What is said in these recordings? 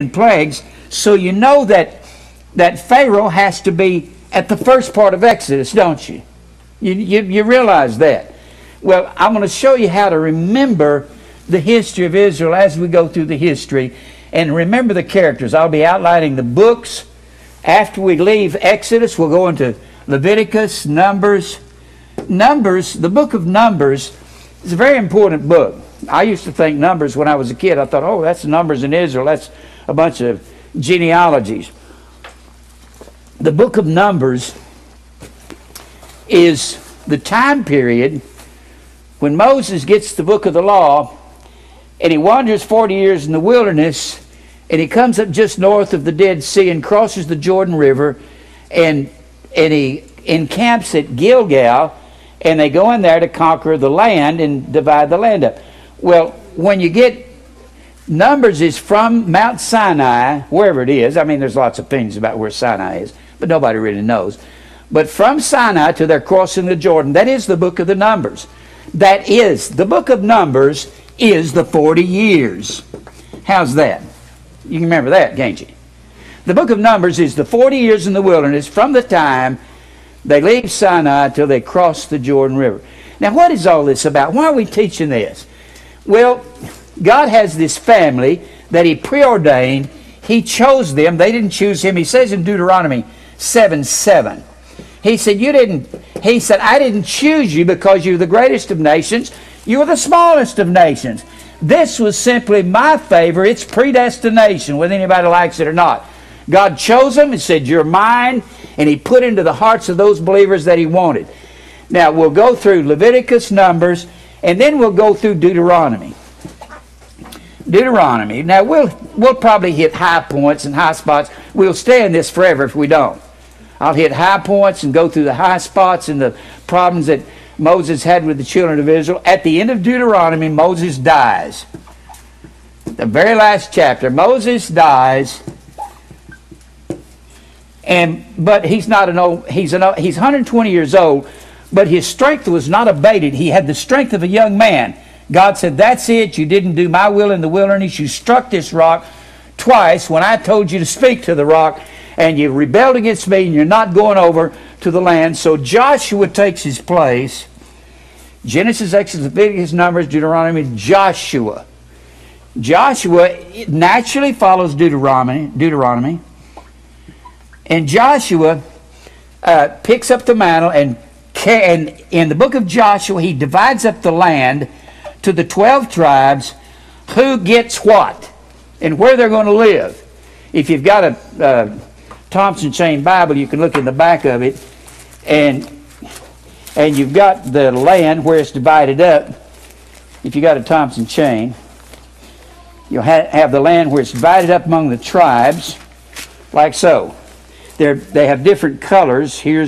plagues, so you know that Pharaoh has to be at the first part of Exodus, don't you? You realize that. Well, I'm going to show you how to remember the history of Israel as we go through the history, and remember the characters. I'll be outlining the books. After we leave Exodus, we'll go into Leviticus, Numbers. The book of Numbers is a very important book. I used to think Numbers when I was a kid. I thought, oh, that's Numbers in Israel. That's a bunch of genealogies. The book of Numbers is the time period when Moses gets the book of the law, and he wanders 40 years in the wilderness, and he comes up just north of the Dead Sea and crosses the Jordan River, and he encamps at Gilgal, and they go in there to conquer the land and divide the land up. Well, when you get Numbers is from Mount Sinai, wherever it is. I mean, there's lots of opinions about where Sinai is, but nobody really knows. But from Sinai to their crossing the Jordan, that is the book of the Numbers. That is, the book of Numbers is the 40 years. How's that? You can remember that, can't you? The book of Numbers is the 40 years in the wilderness from the time they leave Sinai till they cross the Jordan River. Now, what is all this about? Why are we teaching this? Well, God has this family that He preordained. He chose them. They didn't choose Him. He says in Deuteronomy 7:7. He said, I didn't choose you because you're the greatest of nations. You were the smallest of nations. This was simply my favor. It's predestination, whether anybody likes it or not. God chose them and said, you're mine. And He put into the hearts of those believers that He wanted. Now, we'll go through Leviticus, Numbers, and then we'll go through Deuteronomy. Now, we'll probably hit high points and high spots. We'll stay in this forever if we don't. I'll hit high points and go through the high spots and the problems that Moses had with the children of Israel. At the end of Deuteronomy, Moses dies. The very last chapter, Moses dies. But he's not an old. He's 120 years old, but his strength was not abated. He had the strength of a young man. God said, that's it. You didn't do my will in the wilderness. You struck this rock twice when I told you to speak to the rock, and you rebelled against me, and you're not going over to the land. So Joshua takes his place. Genesis, Exodus, Leviticus, Numbers, Deuteronomy, Joshua. Joshua naturally follows Deuteronomy. And Joshua picks up the mantle, and in the book of Joshua, he divides up the land to the 12 tribes, who gets what and where they're going to live. If you've got a Thompson Chain Bible, you can look in the back of it, and you've got the land where it's divided up. If you got a Thompson Chain, you'll have the land where it's divided up among the tribes, like so. They have different colors. You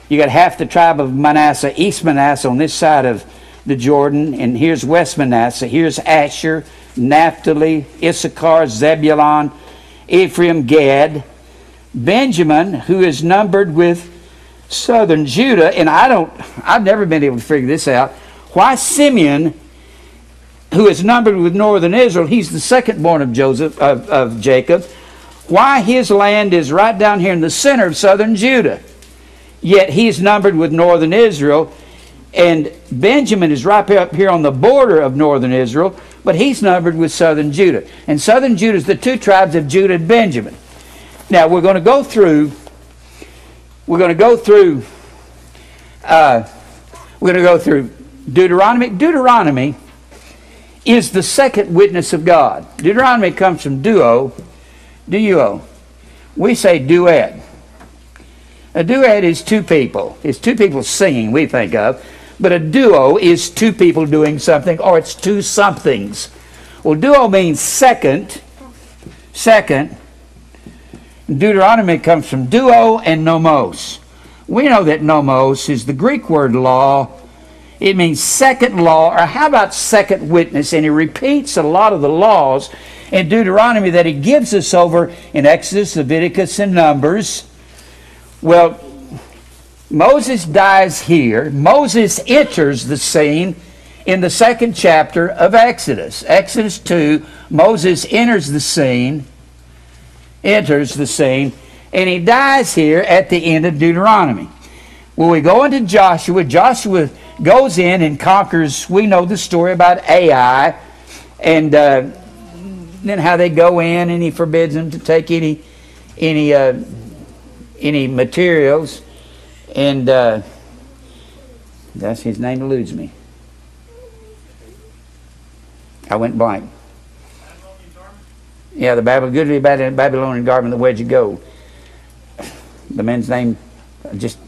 got half the tribe of Manasseh, East Manasseh on this side of the Jordan, and here's West Manasseh. Here's Asher, Naphtali, Issachar, Zebulun, Ephraim, Gad, Benjamin, who is numbered with southern Judah, and I've never been able to figure this out. Why Simeon, who is numbered with northern Israel, he's the second born of Jacob. Why his land is right down here in the center of southern Judah, yet he's numbered with northern Israel. And Benjamin is right up here on the border of northern Israel, but he's numbered with southern Judah. And southern Judah is the two tribes of Judah and Benjamin. Now we're going to go through Deuteronomy. Deuteronomy is the second witness of God. Deuteronomy comes from duo. We say duet. A duet is two people. It's two people singing, we think of. But a duo is two people doing something, or it's two somethings. Well, duo means second. Deuteronomy comes from duo and nomos. We know that nomos is the Greek word law. It means second law, or how about second witness? And he repeats a lot of the laws in Deuteronomy that he gives us over in Exodus, Leviticus, and Numbers. Well, Moses dies here. Moses enters the scene in the second chapter of Exodus. Exodus 2, Moses enters the scene. enters the scene, and he dies here at the end of Deuteronomy. Well, we go into Joshua. Joshua goes in and conquers. We know the story about Ai, and then how they go in, and he forbids them to take any materials, and that's his name eludes me. I went blank. Yeah, the Babylonian garment, the wedge of gold. The man's name, just,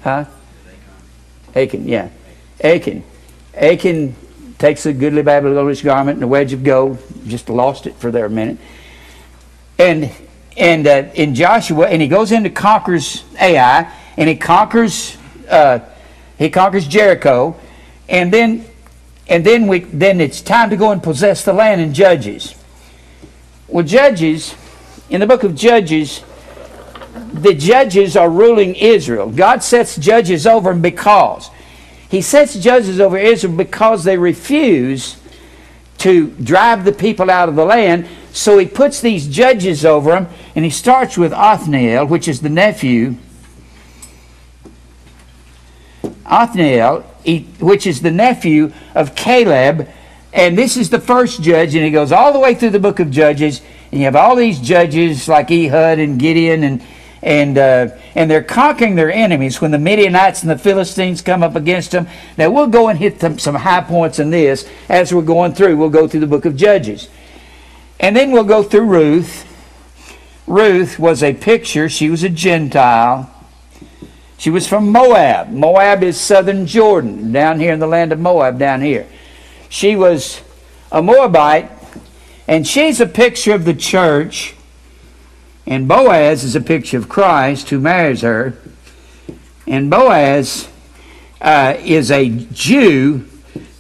huh? Achan, yeah. Achan takes the goodly Babylonian garment and the wedge of gold. Just lost it for there a minute. And in Joshua, and he goes in to conquers Ai, and he conquers Jericho, and then it's time to go and possess the land in Judges. Well, Judges, in the book of Judges, the judges are ruling Israel. God sets judges over them because He sets judges over Israel because they refuse to drive the people out of the land. So He puts these judges over them, and He starts with Othniel, which is the nephew. Othniel, which is the nephew of Caleb, and this is the first judge, and he goes all the way through the book of Judges, and you have all these judges like Ehud and Gideon, and they're conquering their enemies when the Midianites and the Philistines come up against them. Now we'll go and hit some high points in this as we're going through. We'll go through the book of Judges, and then we'll go through Ruth. Ruth was a picture. She was a Gentile. She was from Moab. Moab is southern Jordan, down here in the land of Moab, down here. She was a Moabite, and she's a picture of the church. And Boaz is a picture of Christ, who marries her. And Boaz is a Jew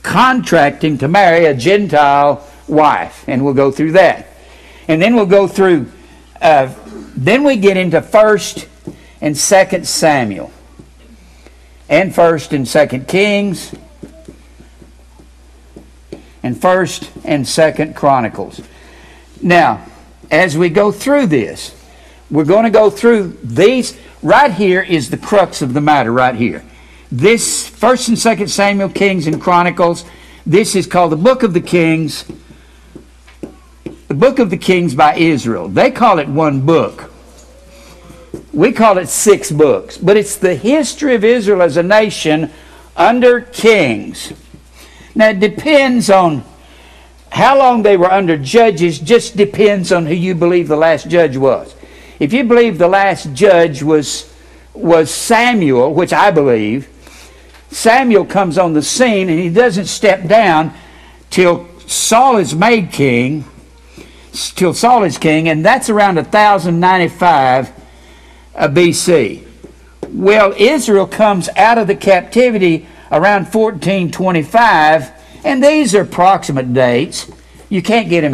contracting to marry a Gentile wife. And we'll go through that. And then we'll go through, then we get into 1st and 2nd Samuel, and 1st and 2nd Kings, and 1st and 2nd Chronicles. Now, as we go through this, we're going to go through these. Right here is the crux of the matter right here. This 1st and 2nd Samuel, Kings, and Chronicles, this is called the Book of the Kings. The Book of the Kings by Israel. They call it one book. We call it 6 books, but it's the history of Israel as a nation under kings. Now it depends on how long they were under judges, just depends on who you believe the last judge was. If you believe the last judge was Samuel, which I believe, Samuel comes on the scene and he doesn't step down till Saul is made king, till Saul is king, and that's around 1095 BC. Well, Israel comes out of the captivity around 1425, and these are approximate dates. You can't get them